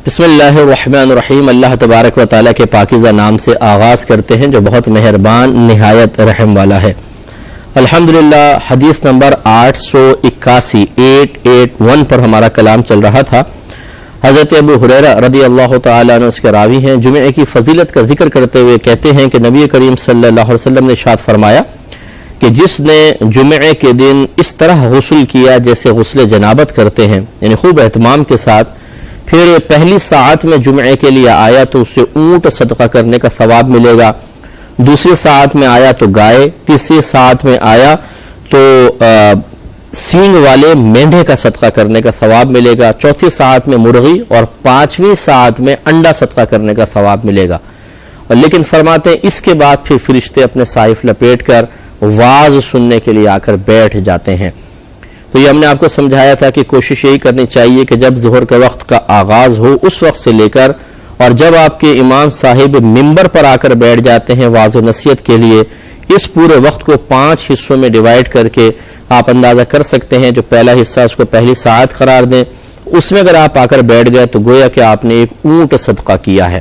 بسم اللہ الرحمن الرحیم۔ اللہ تبارک و تعالیٰ کے پاکیزہ نام سے آغاز کرتے ہیں جو بہت مہربان نہایت رحم والا ہے۔ الحمدللہ حدیث نمبر 881 پر ہمارا کلام چل رہا تھا۔ حضرت ابو ہریرہ رضی اللہ تعالیٰ عنہ اس کے راوی ہیں، جمعے کی فضیلت کا ذکر کرتے ہوئے کہتے ہیں کہ نبی کریم صلی اللہ علیہ وسلم نے ارشاد فرمایا کہ جس نے جمعے کے دن اس طرح غسل کیا جیسے غسل جنابت کرتے ہیں، یعنی خوب اہتمام کے ساتھ، پھر پہلی ساعت میں جمعے کے لیے آیا تو اسے اونٹ صدقہ کرنے کا ثواب ملے گا، دوسری ساعت میں آیا تو گائے، تیسری ساعت میں آیا تو سینگ والے مینڈھے کا صدقہ کرنے کا ثواب ملے گا، چوتھی ساعت میں مرغی، اور پانچویں ساعت میں انڈا صدقہ کرنے کا ثواب ملے گا۔ اور لیکن فرماتے ہیں اس کے بعد پھر فرشتے اپنے صحائف لپیٹ کر واز سننے کے لیے آ کر بیٹھ جاتے ہیں۔ تو یہ ہم نے آپ کو سمجھایا تھا کہ کوشش یہی کرنی چاہیے کہ جب ظہر کے وقت کا آغاز ہو اس وقت سے لے کر اور جب آپ کے امام صاحب ممبر پر آ کر بیٹھ جاتے ہیں واعظ و نصیحت کے لیے، اس پورے وقت کو 5 حصوں میں ڈیوائیڈ کر کے آپ اندازہ کر سکتے ہیں۔ جو پہلا حصہ اس کو پہلی ساعت قرار دیں، اس میں اگر آپ آ کر بیٹھ گئے تو گویا کہ آپ نے ایک اونٹ صدقہ کیا ہے،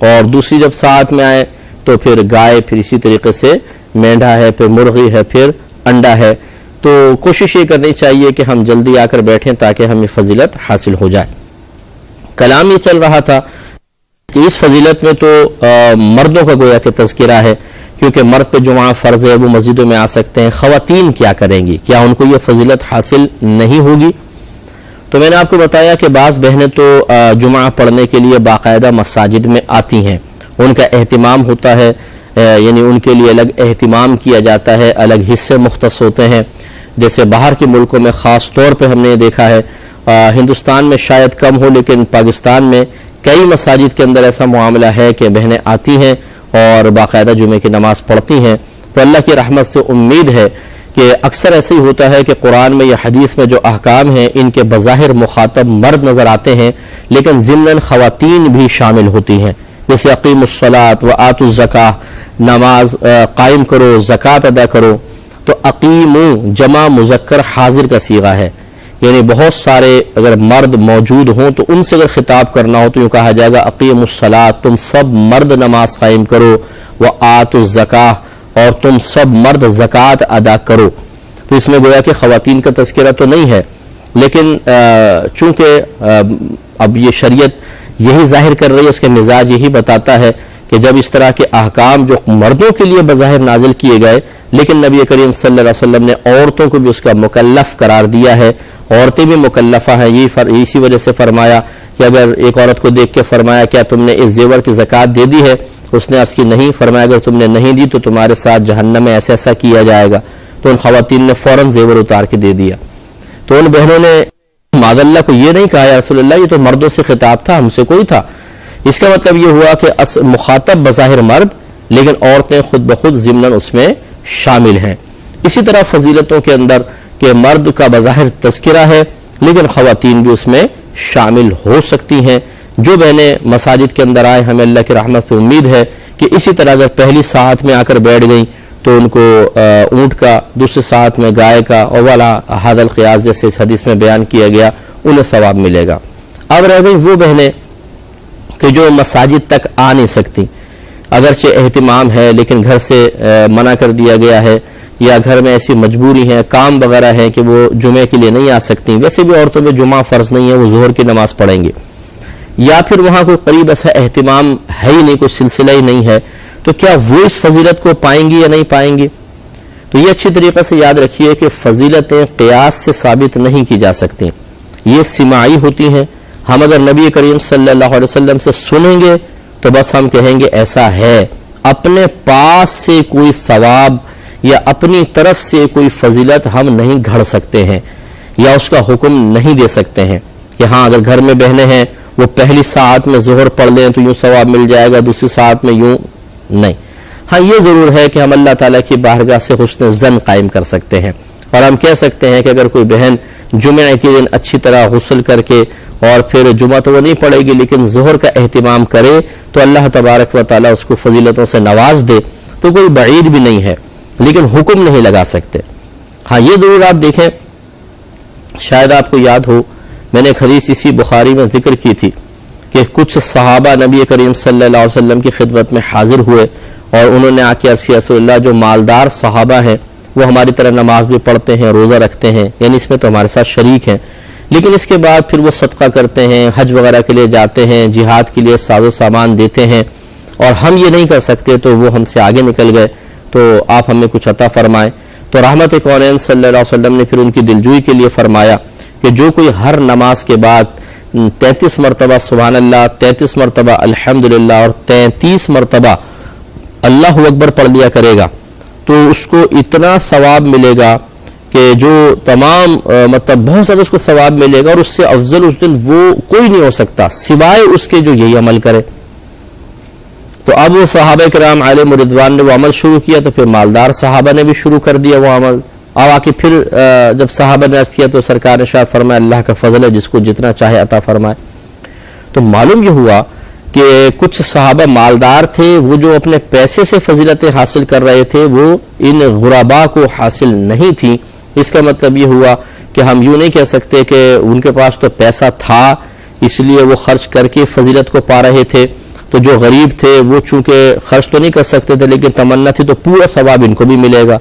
اور دوسری جب ساعت میں آئے تو پھر گائے، پھر اسی طریقے سے مینڈھا ہے، پھر مرغی ہے، پھر انڈا ہے۔ تو کوشش یہ کرنی چاہیے کہ ہم جلدی آ کر بیٹھیں تاکہ ہمیں فضیلت حاصل ہو جائے۔ کلام یہ چل رہا تھا کہ اس فضیلت میں تو مردوں کا گویا کہ تذکرہ ہے، کیونکہ مرد پہ جمعہ فرض ہے، وہ مسجدوں میں آ سکتے ہیں۔ خواتین کیا کریں گی؟ کیا ان کو یہ فضیلت حاصل نہیں ہوگی؟ تو میں نے آپ کو بتایا کہ بعض بہنیں تو جمعہ پڑھنے کے لیے باقاعدہ مساجد میں آتی ہیں، ان کا اہتمام ہوتا ہے، یعنی ان کے لیے الگ اہتمام کیا جاتا ہے، الگ حصے مختص ہوتے ہیں۔ جیسے باہر کے ملکوں میں خاص طور پہ ہم نے دیکھا ہے، ہندوستان میں شاید کم ہو لیکن پاکستان میں کئی مساجد کے اندر ایسا معاملہ ہے کہ بہنیں آتی ہیں اور باقاعدہ جمعے کی نماز پڑھتی ہیں۔ تو اللہ کی رحمت سے امید ہے کہ اکثر ایسے ہی ہوتا ہے کہ قرآن میں یا حدیث میں جو احکام ہیں ان کے بظاہر مخاطب مرد نظر آتے ہیں، لیکن ضمناً خواتین بھی شامل ہوتی ہیں، جیسے اقیموا الصلاۃ وآتوا الزکاۃ، نماز قائم کرو، زکوٰۃ ادا کرو۔ تو اقیموا جمع مذکر حاضر کا صیغہ ہے، یعنی بہت سارے اگر مرد موجود ہوں تو ان سے اگر خطاب کرنا ہو تو یوں کہا جائے گا اقیموا الصلاۃ، تم سب مرد نماز قائم کرو، وآتوا الزکاۃ، اور تم سب مرد زکوٰۃ ادا کرو۔ تو اس میں گویا کہ خواتین کا تذکرہ تو نہیں ہے، لیکن چونکہ اب یہ شریعت یہی ظاہر کر رہی ہے، اس کے مزاج یہی بتاتا ہے کہ جب اس طرح کے احکام جو مردوں کے لیے بظاہر نازل کیے گئے، لیکن نبی کریم صلی اللہ علیہ وسلم نے عورتوں کو بھی اس کا مکلف قرار دیا ہے، عورتیں بھی مکلفہ ہیں۔ اسی وجہ سے فرمایا کہ اگر ایک عورت کو دیکھ کے فرمایا کیا تم نے اس زیور کی زکوٰۃ دے دی ہے؟ اس نے عرض کی نہیں۔ فرمایا اگر تم نے نہیں دی تو تمہارے ساتھ جہنم میں ایسا ایسا کیا جائے گا۔ تو ان خواتین نے فوراً زیور اتار کے دے دیا۔ تو ان بہنوں نے معاذ اللہ کو یہ نہیں کہا یا رسول اللہ یہ تو مردوں سے خطاب تھا، ہم سے کوئی تھا۔ اس کا مطلب یہ ہوا کہ مخاطب بظاہر مرد، لیکن عورتیں خود بخود ضمناً اس میں شامل ہیں۔ اسی طرح فضیلتوں کے اندر کہ مرد کا بظاہر تذکرہ ہے لیکن خواتین بھی اس میں شامل ہو سکتی ہیں۔ جو بہنیں مساجد کے اندر آئے، ہمیں اللہ کی رحمت سے امید ہے کہ اسی طرح اگر پہلی ساعت میں آ کر بیٹھ گئیں تو ان کو اونٹ کا، دوسری ساعت میں گائے کا، اور والا ھذا القیاس جیسے اس حدیث میں بیان کیا گیا، انہیں ثواب ملے گا۔ اب رہ گئی وہ بہنیں کہ جو مساجد تک آ نہیں سکتی، اگرچہ اہتمام ہے لیکن گھر سے منع کر دیا گیا ہے، یا گھر میں ایسی مجبوری ہے، کام وغیرہ ہے کہ وہ جمعے کے لیے نہیں آ سکتی۔ ویسے بھی عورتوں میں جمعہ فرض نہیں ہے، وہ ظہر کی نماز پڑھیں گے، یا پھر وہاں کوئی قریب ایسا اہتمام ہے ہی نہیں، کوئی سلسلہ ہی نہیں ہے، تو کیا وہ اس فضیلت کو پائیں گی یا نہیں پائیں گی؟ تو یہ اچھی طریقے سے یاد رکھیے کہ فضیلتیں قیاس سے ثابت نہیں کی جا سکتی، یہ سماعی ہوتی ہیں۔ ہم اگر نبی کریم صلی اللہ علیہ وسلم سے سنیں گے تو بس ہم کہیں گے ایسا ہے، اپنے پاس سے کوئی ثواب یا اپنی طرف سے کوئی فضیلت ہم نہیں گھڑ سکتے ہیں یا اس کا حکم نہیں دے سکتے ہیں کہ ہاں اگر گھر میں بہنیں ہیں وہ پہلی ساعت میں ظہر پڑھ لیں تو یوں ثواب مل جائے گا، دوسری ساعت میں یوں نہیں۔ ہاں یہ ضرور ہے کہ ہم اللہ تعالیٰ کی بارگاہ سے حسن ظن قائم کر سکتے ہیں، اور ہم کہہ سکتے ہیں کہ اگر کوئی بہن جمعہ کے دن اچھی طرح غسل کر کے، اور پھر جمعہ تو وہ نہیں پڑھے گی لیکن ظہر کا اہتمام کرے تو اللہ تبارک و تعالیٰ اس کو فضیلتوں سے نواز دے، تو کوئی بعید بھی نہیں ہے، لیکن حکم نہیں لگا سکتے۔ ہاں یہ ضرور آپ دیکھیں، شاید آپ کو یاد ہو میں نے ایک حدیث اسی بخاری میں ذکر کی تھی کہ کچھ صحابہ نبی کریم صلی اللہ علیہ وسلم کی خدمت میں حاضر ہوئے اور انہوں نے آ کے عرض کیا رسول اللہ جو مالدار صحابہ ہیں وہ ہماری طرح نماز بھی پڑھتے ہیں، روزہ رکھتے ہیں، یعنی اس میں تو ہمارے ساتھ شریک ہیں، لیکن اس کے بعد پھر وہ صدقہ کرتے ہیں، حج وغیرہ کے لیے جاتے ہیں، جہاد کے لیے ساز و سامان دیتے ہیں، اور ہم یہ نہیں کر سکتے تو وہ ہم سے آگے نکل گئے، تو آپ ہمیں کچھ عطا فرمائیں۔ تو رحمت کونین صلی اللہ علیہ وسلم نے پھر ان کی دلجوئی کے لیے فرمایا کہ جو کوئی ہر نماز کے بعد 33 مرتبہ سبحان اللہ، 33 مرتبہ الحمدللہ اور 33 مرتبہ اللہ اکبر پڑھ لیا کرے گا تو اس کو اتنا ثواب ملے گا کہ جو تمام مطلب بہت زیادہ اس کو ثواب ملے گا، اور اس سے افضل اس دن وہ کوئی نہیں ہو سکتا سوائے اس کے جو یہی عمل کرے۔ تو اب وہ صحابہ کرام علیہم رضوان نے وہ عمل شروع کیا، تو پھر مالدار صحابہ نے بھی شروع کر دیا وہ عمل۔ اب آ کے پھر جب صحابہ نے عرض کیا تو سرکار نے ارشاد فرمایا اللہ کا فضل ہے جس کو جتنا چاہے عطا فرمائے۔ تو معلوم یہ ہوا کہ کچھ صحابہ مالدار تھے، وہ جو اپنے پیسے سے فضیلتیں حاصل کر رہے تھے وہ ان غرباء کو حاصل نہیں تھی۔ اس کا مطلب یہ ہوا کہ ہم یوں نہیں کہہ سکتے کہ ان کے پاس تو پیسہ تھا اس لیے وہ خرچ کر کے فضیلت کو پا رہے تھے، تو جو غریب تھے وہ چونکہ خرچ تو نہیں کر سکتے تھے لیکن تمنا تھی تو پورا ثواب ان کو بھی ملے گا،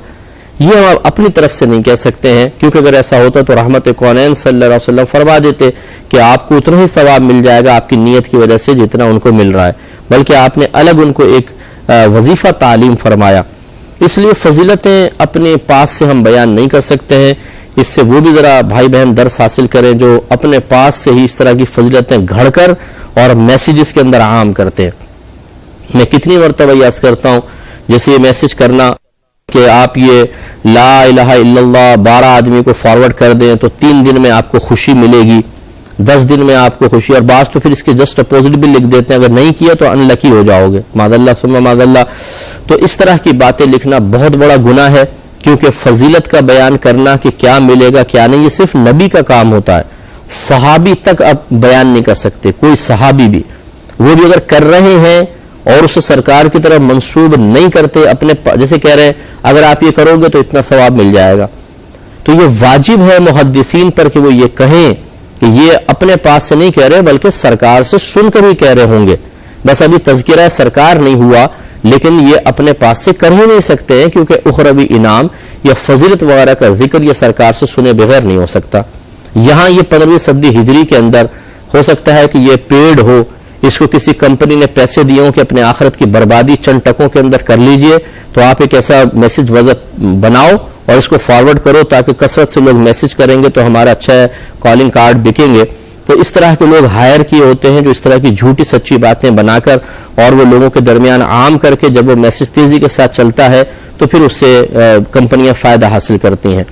یہ ہم اپنی طرف سے نہیں کہہ سکتے ہیں، کیونکہ اگر ایسا ہوتا تو رحمت کونین صلی اللہ علیہ وسلم فرما دیتے کہ آپ کو اتنا ہی ثواب مل جائے گا آپ کی نیت کی وجہ سے جتنا ان کو مل رہا ہے، بلکہ آپ نے الگ ان کو ایک وظیفہ تعلیم فرمایا۔ اس لیے فضیلتیں اپنے پاس سے ہم بیان نہیں کر سکتے ہیں، اس سے وہ بھی ذرا بھائی بہن درس حاصل کریں جو اپنے پاس سے ہی اس طرح کی فضیلتیں گھڑ کر اور میسیجز کے اندر عام کرتے ہیں۔ میں کتنی مرتبہ یہ عرض کرتا ہوں جیسے یہ میسیج کرنا کہ آپ یہ لا الہ الا اللہ 12 آدمی کو فارورڈ کر دیں تو 3 دن میں آپ کو خوشی ملے گی، 10 دن میں آپ کو خوشی، اور بعض تو پھر اس کے جسٹ اپوزٹ بھی لکھ دیتے ہیں اگر نہیں کیا تو ان لکی ہو جاؤ گے، معاذ اللہ ثم معاذ اللہ۔ تو اس طرح کی باتیں لکھنا بہت بڑا گناہ ہے، کیونکہ فضیلت کا بیان کرنا کہ کیا ملے گا کیا نہیں یہ صرف نبی کا کام ہوتا ہے، صحابی تک اب بیان نہیں کر سکتے، کوئی صحابی بھی، وہ بھی اگر کر رہے ہیں اور اسے سرکار کی طرف منسوب نہیں کرتے، اپنے جیسے کہہ رہے ہیں اگر آپ یہ کرو گے تو اتنا ثواب مل جائے گا، تو یہ واجب ہے محدثین پر کہ وہ یہ کہیں کہ یہ اپنے پاس سے نہیں کہہ رہے بلکہ سرکار سے سن کر ہی کہہ رہے ہوں گے، بس ابھی تذکرہ سرکار نہیں ہوا لیکن یہ اپنے پاس سے کر ہی نہیں سکتے ہیں، کیونکہ اخروی انعام یا فضیلت وغیرہ کا ذکر یہ سرکار سے سنے بغیر نہیں ہو سکتا۔ یہاں یہ 15ویں صدی ہجری کے اندر ہو سکتا ہے کہ یہ پیڈ ہو، اس کو کسی کمپنی نے پیسے دیے ہوں کہ اپنے آخرت کی بربادی چند ٹکوں کے اندر کر لیجئے، تو آپ ایک ایسا میسج بناؤ اور اس کو فارورڈ کرو تاکہ کثرت سے لوگ میسج کریں گے تو ہمارا اچھا ہے کالنگ کارڈ بکیں گے۔ تو اس طرح کے لوگ ہائر کیے ہوتے ہیں جو اس طرح کی جھوٹی سچی باتیں بنا کر اور وہ لوگوں کے درمیان عام کر کے جب وہ میسج تیزی کے ساتھ چلتا ہے تو پھر اس سے کمپنیاں فائدہ حاصل کرتی ہیں۔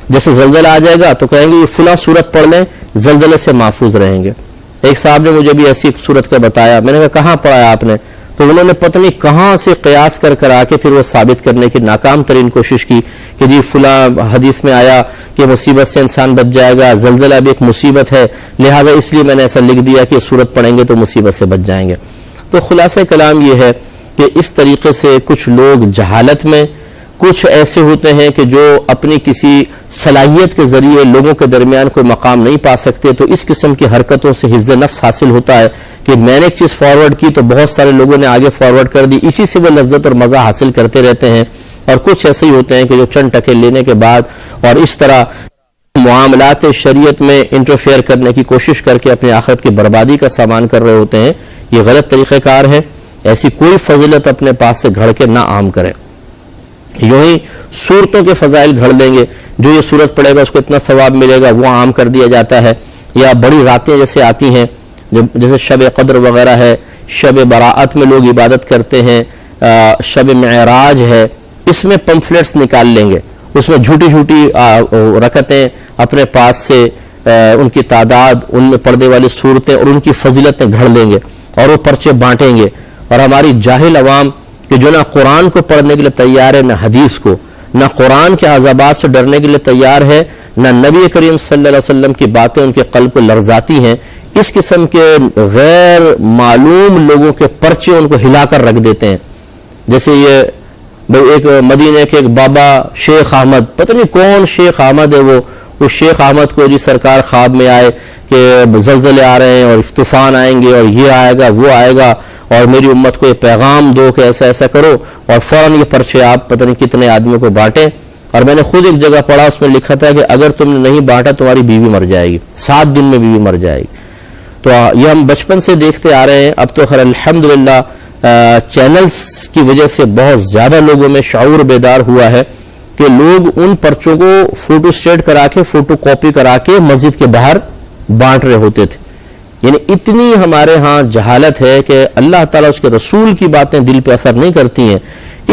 جیسے زلزلہ آ جائے گا تو کہیں گے یہ فلاں صورت پڑھ لیں زلزلے سے محفوظ رہیں گے۔ ایک صاحب نے مجھے بھی ایسی ایک صورت کا بتایا، میں نے کہا کہاں پڑھا ہے آپ نے؟ تو انہوں نے پتہ نہیں کہاں سے قیاس کر آ کے پھر وہ ثابت کرنے کی ناکام ترین کوشش کی کہ جی فلاں حدیث میں آیا کہ مصیبت سے انسان بچ جائے گا، زلزلہ بھی ایک مصیبت ہے لہٰذا اس لیے میں نے ایسا لکھ دیا کہ صورت پڑھیں گے تو مصیبت سے بچ جائیں گے۔ تو خلاصہ کلام یہ ہے کہ اس طریقے سے کچھ لوگ جہالت میں، کچھ ایسے ہوتے ہیں کہ جو اپنی کسی صلاحیت کے ذریعے لوگوں کے درمیان کوئی مقام نہیں پا سکتے، تو اس قسم کی حرکتوں سے حفظ نفس حاصل ہوتا ہے کہ میں نے ایک چیز فارورڈ کی تو بہت سارے لوگوں نے آگے فارورڈ کر دی، اسی سے وہ لذت اور مزہ حاصل کرتے رہتے ہیں۔ اور کچھ ایسے ہی ہوتے ہیں کہ جو چند ٹکے لینے کے بعد اور اس طرح معاملات شریعت میں انٹرفیئر کرنے کی کوشش کر کے اپنی آخرت کی بربادی کا سامان کر رہے ہوتے ہیں، یہ غلط طریقہ کار ہے۔ ایسی کوئی فضیلت اپنے پاس سے گھڑ کے نہ عام کریں، یوں ہی صورتوں کے فضائل گھڑ دیں گے، جو یہ صورت پڑے گا اس کو اتنا ثواب ملے گا وہ عام کر دیا جاتا ہے۔ یا بڑی راتیں جیسے آتی ہیں جیسے شب قدر وغیرہ ہے، شب براءت میں لوگ عبادت کرتے ہیں، شب معراج ہے، اس میں پمفلیٹس نکال لیں گے، اس میں جھوٹی جھوٹی رکعتیں اپنے پاس سے ان کی تعداد، ان میں پردے والی صورتیں اور ان کی فضیلتیں گھڑ لیں گے اور وہ پرچے بانٹیں گے۔ اور ہماری جاہل عوام کہ جو نہ قرآن کو پڑھنے کے لیے تیار ہے، نہ حدیث کو، نہ قرآن کے عذابات سے ڈرنے کے لیے تیار ہے، نہ نبی کریم صلی اللہ علیہ وسلم کی باتیں ان کے قلب کو لرزاتی ہیں، اس قسم کے غیر معلوم لوگوں کے پرچے ان کو ہلا کر رکھ دیتے ہیں۔ جیسے یہ ایک مدینہ کے ایک بابا شیخ احمد، پتہ نہیں کون شیخ احمد ہے، وہ کوئی شیخ احمد کو جی سرکار خواب میں آئے کہ زلزلے آ رہے ہیں اور طوفان آئیں گے اور یہ آئے گا وہ آئے گا اور میری امت کو یہ پیغام دو کہ ایسا ایسا کرو، اور فوراً یہ پرچے آپ پتہ نہیں کتنے آدمیوں کو بانٹیں. اور میں نے خود ایک جگہ پڑھا، اس میں لکھا تھا کہ اگر تم نے نہیں بانٹا تمہاری بیوی مر جائے گی، 7 دن میں بیوی مر جائے گی. تو یہ ہم بچپن سے دیکھتے آ رہے ہیں. اب تو خیر الحمدللہ چینلز کی وجہ سے بہت زیادہ لوگوں میں شعور بیدار ہوا ہے کہ لوگ ان پرچوں کو فوٹو اسٹیٹ کرا کے، فوٹو کاپی کرا کے مسجد کے باہر بانٹ رہے ہوتے تھے. یعنی اتنی ہمارے ہاں جہالت ہے کہ اللہ تعالیٰ اس کے رسول کی باتیں دل پہ اثر نہیں کرتی ہیں،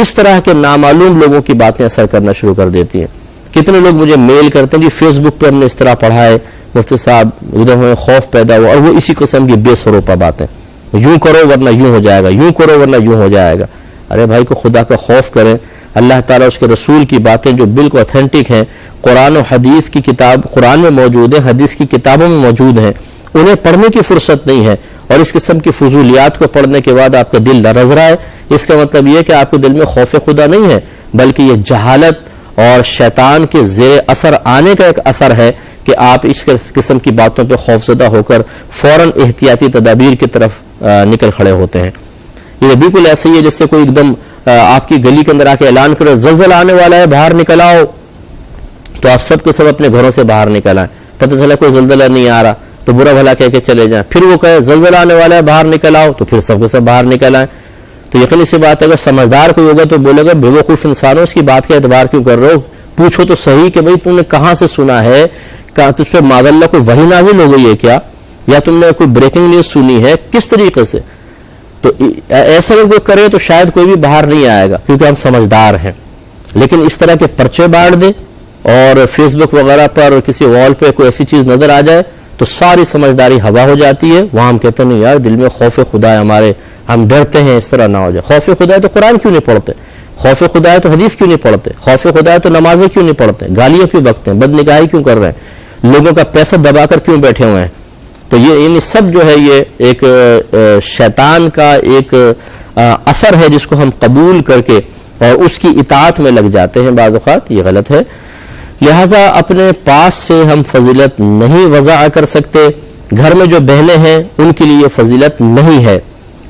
اس طرح کے نامعلوم لوگوں کی باتیں اثر کرنا شروع کر دیتی ہیں. کتنے لوگ مجھے میل کرتے ہیں جی فیس بک پہ ہم نے اس طرح پڑھا ہے مفتی صاحب، ادھر ہمیں خوف پیدا ہوا، اور وہ اسی قسم کی بے سروپا باتیں، یوں کرو ورنہ یوں ہو جائے گا، یوں کرو ورنہ یوں ہو جائے گا. ارے بھائی کو خدا کا خوف کریں. اللہ تعالیٰ اس کے رسول کی باتیں جو بالکل اتھینٹک ہیں، قرآن و حدیث کی کتاب قرآن میں موجود ہیں، حدیث کی کتابوں میں موجود ہیں، انہیں پڑھنے کی فرصت نہیں ہے. اور اس قسم کی فضولیات کو پڑھنے کے بعد آپ کا دل لرز رہا ہے، اس کا مطلب یہ کہ آپ کے دل میں خوف خدا نہیں ہے، بلکہ یہ جہالت اور شیطان کے زیر اثر آنے کا ایک اثر ہے کہ آپ اس قسم کی باتوں پہ خوفزدہ ہو کر فوراً احتیاطی تدابیر کی طرف نکل کھڑے ہوتے ہیں. یہ بالکل ایسے ہی ہے جیسے کوئی ایک دم آپ کی گلی کے اندر آ کے اعلان کرے زلزلہ آنے والا ہے باہر نکل آؤ، تو آپ سب کے سب اپنے گھروں سے باہر نکل آئیں. پتہ چلا کوئی زلزلہ نہیں آ رہا تو برا بھلا کہہ کے چلے جائیں. پھر وہ کہے زلزلہ آنے والا ہے باہر نکل آؤ، تو پھر سب کے سب باہر نکل آئیں. تو یقینی سی بات ہے اگر سمجھدار کوئی ہوگا تو بولے گا بیوقوف انسانوں اس کی بات کا اعتبار کیوں کر رہے ہو؟ پوچھو تو صحیح کہ بھئی تم نے کہاں سے سنا ہے، تجھ پہ معاذ اللہ کوئی وحی نازل ہو گئی ہے کیا، یا تم نے کوئی بریکنگ نیوز سنی ہے، کس طریقے سے؟ تو ایسا اگر کوئی کرے تو شاید کوئی بھی باہر نہیں آئے گا کیونکہ ہم سمجھدار ہیں. لیکن اس طرح کے پرچے بانٹ دے اور فیس بک وغیرہ پر کسی وال پہ کوئی ایسی چیز نظر آ جائے تو ساری سمجھداری ہوا ہو جاتی ہے. وہاں ہم کہتے ہیں نہیں یار دل میں خوف خدا ہے ہمارے، ہم ڈرتے ہیں اس طرح نہ ہو جائے. خوف خدا ہے تو قرآن کیوں نہیں پڑھتے؟ خوف خدا ہے تو حدیث کیوں نہیں پڑھتے؟ خوف خدا ہے تو نمازیں کیوں نہیں پڑھتے؟ گالیاں کیوں بکتے ہیں؟ بد نگاہی کیوں کر رہے ہیں؟ لوگوں کا پیسہ دبا کر کیوں بیٹھے ہوئے ہیں؟ تو یہ سب جو ہے یہ ایک شیطان کا ایک اثر ہے جس کو ہم قبول کر کے اور اس کی اطاعت میں لگ جاتے ہیں. بعض اوقات یہ غلط ہے. لہٰذا اپنے پاس سے ہم فضیلت نہیں وضع کر سکتے. گھر میں جو بہنیں ہیں ان کے لیے یہ فضیلت نہیں ہے،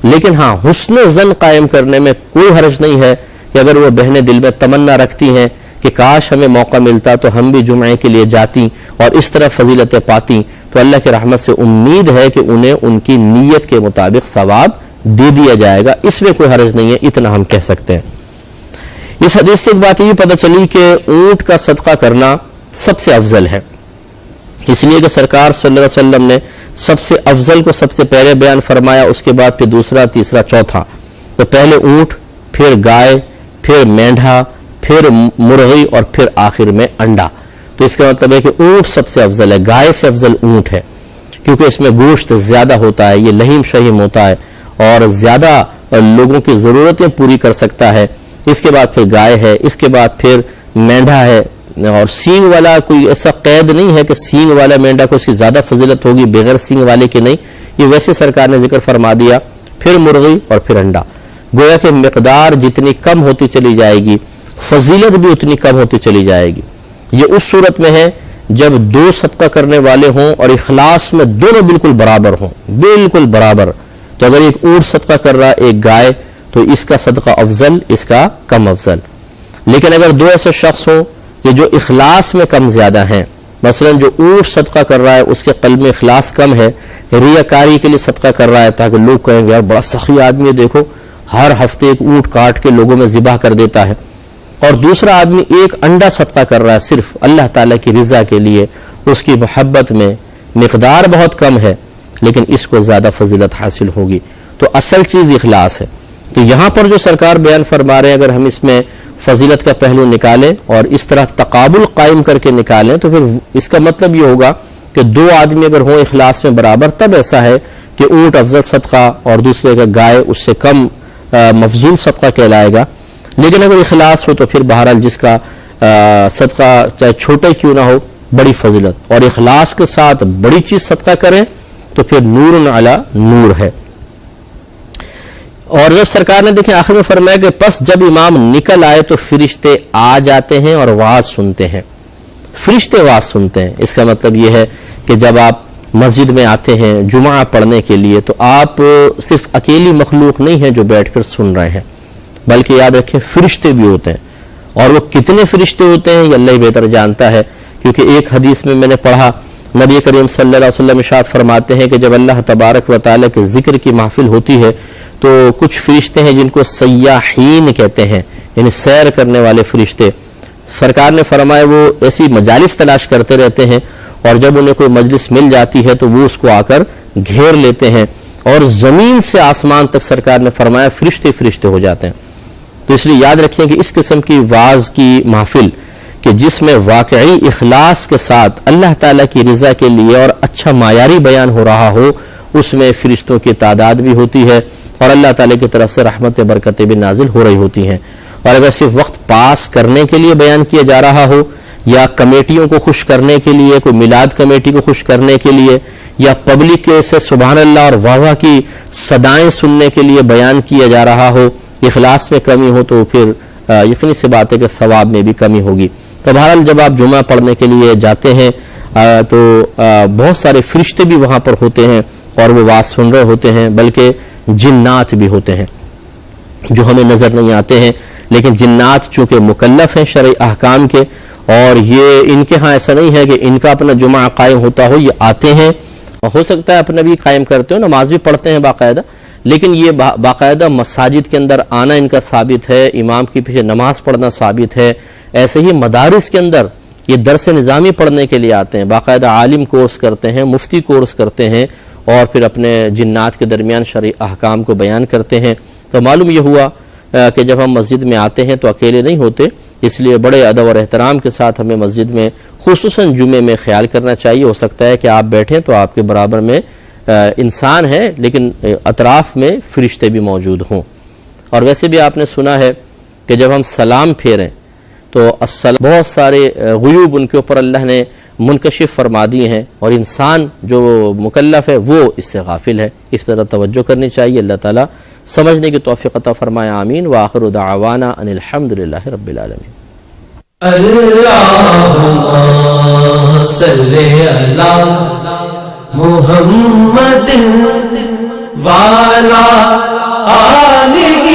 لیکن ہاں حسن ظن قائم کرنے میں کوئی حرج نہیں ہے کہ اگر وہ بہنیں دل میں تمنا رکھتی ہیں کہ کاش ہمیں موقع ملتا تو ہم بھی جمعے کے لیے جاتی اور اس طرح فضیلتیں پاتی، تو اللہ کی رحمت سے امید ہے کہ انہیں ان کی نیت کے مطابق ثواب دے دیا جائے گا. اس میں کوئی حرج نہیں ہے، اتنا ہم کہہ سکتے ہیں. اس حدیث سے ایک بات یہ پتہ چلی کہ اونٹ کا صدقہ کرنا سب سے افضل ہے، اس لیے کہ سرکار صلی اللہ علیہ وسلم نے سب سے افضل کو سب سے پہلے بیان فرمایا، اس کے بعد پھر دوسرا، تیسرا، چوتھا. تو پہلے اونٹ، پھر گائے، پھر مینڈھا، پھر مرغی اور پھر آخر میں انڈا. تو اس کا مطلب ہے کہ اونٹ سب سے افضل ہے، گائے سے افضل اونٹ ہے کیونکہ اس میں گوشت زیادہ ہوتا ہے، یہ لحیم شہیم ہوتا ہے اور زیادہ لوگوں کی ضرورتیں پوری کر سکتا ہے. اس کے بعد پھر گائے ہے، اس کے بعد پھر مینڈھا ہے. اور سینگ والا کوئی ایسا قید نہیں ہے کہ سینگ والا مینڈھا کو اس کی زیادہ فضیلت ہوگی بغیر سینگ والے کے نہیں، یہ ویسے سرکار نے ذکر فرما دیا. پھر مرغی اور پھر انڈا. گویا کہ مقدار جتنی کم ہوتی چلی جائے گی فضیلت بھی اتنی کم ہوتی چلی جائے گی. یہ اس صورت میں ہے جب دو صدقہ کرنے والے ہوں اور اخلاص میں دونوں بالکل برابر ہوں، بالکل برابر. تو اگر ایک اونٹ صدقہ کر رہا ہے ایک گائے تو اس کا صدقہ افضل، اس کا کم افضل. لیکن اگر دو ایسے شخص ہوں کہ جو اخلاص میں کم زیادہ ہیں، مثلا جو اونٹ صدقہ کر رہا ہے اس کے قلب میں اخلاص کم ہے، ریاکاری کے لیے صدقہ کر رہا ہے تاکہ لوگ کہیں گے یار بڑا سخی آدمی ہے، دیکھو ہر ہفتے ایک اونٹ کاٹ کے لوگوں میں ذبح کر دیتا ہے. اور دوسرا آدمی ایک انڈا صدقہ کر رہا ہے صرف اللہ تعالیٰ کی رضا کے لیے، اس کی محبت میں مقدار بہت کم ہے لیکن اس کو زیادہ فضیلت حاصل ہوگی. تو اصل چیز اخلاص ہے. تو یہاں پر جو سرکار بیان فرما رہے ہیں اگر ہم اس میں فضیلت کا پہلو نکالیں اور اس طرح تقابل قائم کر کے نکالیں تو پھر اس کا مطلب یہ ہوگا کہ دو آدمی اگر ہوں اخلاص میں برابر تب ایسا ہے کہ اونٹ افضل صدقہ اور دوسرے کا گائے اس سے کم مفضول صدقہ کہلائے گا. لیکن اگر اخلاص ہو تو پھر بہرحال جس کا صدقہ چاہے چھوٹا ہی کیوں نہ ہو بڑی فضیلت، اور اخلاص کے ساتھ بڑی چیز صدقہ کریں تو پھر نور علی نور ہے. اور جب سرکار نے دیکھیں آخر میں فرمایا کہ پس جب امام نکل آئے تو فرشتے آ جاتے ہیں اور واعظ سنتے ہیں. فرشتے واز سنتے ہیں۔ اس کا مطلب یہ ہے کہ جب آپ مسجد میں آتے ہیں جمعہ پڑھنے کے لیے تو آپ صرف اکیلی مخلوق نہیں ہیں جو بیٹھ کر سن رہے ہیں، بلکہ یاد رکھیں فرشتے بھی ہوتے ہیں، اور وہ کتنے فرشتے ہوتے ہیں یہ اللہ ہی بہتر جانتا ہے، کیونکہ ایک حدیث میں نے پڑھا نبی کریم صلی اللہ علیہ وسلم ارشاد فرماتے ہیں کہ جب اللہ تبارک و تعالیٰ کے ذکر کی محفل ہوتی ہے تو کچھ فرشتے ہیں جن کو سیاحین کہتے ہیں، یعنی سیر کرنے والے فرشتے، سرکار نے فرمایا وہ ایسی مجالس تلاش کرتے رہتے ہیں، اور جب انہیں کوئی مجلس مل جاتی ہے تو وہ اس کو آ کر گھیر لیتے ہیں، اور زمین سے آسمان تک سرکار نے فرمایا فرشتے فرشتے ہو جاتے ہیں۔ تو اس لیے یاد رکھیں کہ اس قسم کی واعظ کی محفل کہ جس میں واقعی اخلاص کے ساتھ اللہ تعالیٰ کی رضا کے لیے اور اچھا معیاری بیان ہو رہا ہو، اس میں فرشتوں کی تعداد بھی ہوتی ہے اور اللہ تعالیٰ کی طرف سے رحمت برکتیں بھی نازل ہو رہی ہوتی ہیں۔ اور اگر صرف وقت پاس کرنے کے لیے بیان کیا جا رہا ہو، یا کمیٹیوں کو خوش کرنے کے لیے، کوئی میلاد کمیٹی کو خوش کرنے کے لیے، یا پبلک سے سبحان اللہ اور واہ واہ کی صدائیں سننے کے لیے بیان کیا جا رہا ہو، اخلاص میں کمی ہو تو پھر یقینی سی بات ہے کہ ثواب میں بھی کمی ہوگی۔ تو بہرحال جب آپ جمعہ پڑھنے کے لیے جاتے ہیں تو بہت سارے فرشتے بھی وہاں پر ہوتے ہیں اور وہ واعظ سن رہے ہوتے ہیں، بلکہ جنات بھی ہوتے ہیں جو ہمیں نظر نہیں آتے ہیں، لیکن جنات چونکہ مکلف ہیں شرعی احکام کے، اور یہ ان کے ہاں ایسا نہیں ہے کہ ان کا اپنا جمعہ قائم ہوتا ہو، یہ آتے ہیں، ہو سکتا ہے اپنا بھی قائم کرتے ہو، نماز بھی پڑھتے ہیں باقاعدہ، لیکن یہ باقاعدہ مساجد کے اندر آنا ان کا ثابت ہے، امام کے پیچھے نماز پڑھنا ثابت ہے۔ ایسے ہی مدارس کے اندر یہ درس نظامی پڑھنے کے لیے آتے ہیں، باقاعدہ عالم کورس کرتے ہیں، مفتی کورس کرتے ہیں، اور پھر اپنے جنات کے درمیان شرعی احکام کو بیان کرتے ہیں۔ تو معلوم یہ ہوا کہ جب ہم مسجد میں آتے ہیں تو اکیلے نہیں ہوتے، اس لیے بڑے ادب اور احترام کے ساتھ ہمیں مسجد میں خصوصاً جمعے میں خیال کرنا چاہیے۔ ہو سکتا ہے کہ آپ بیٹھیں تو آپ کے برابر میں انسان ہے، لیکن اطراف میں فرشتے بھی موجود ہوں۔ اور ویسے بھی آپ نے سنا ہے کہ جب ہم سلام پھیریں تو بہت سارے غیوب ان کے اوپر اللہ نے منکشف فرما دیے ہیں، اور انسان جو مکلف ہے وہ اس سے غافل ہے، اس پر توجہ کرنی چاہیے۔ اللہ تعالیٰ سمجھنے کی توفیق عطا فرمائے، آمین۔ وآخر دعوانا ان الحمدللہ رب العالمین۔ اللہم صلی علی محمد وعلی آلہ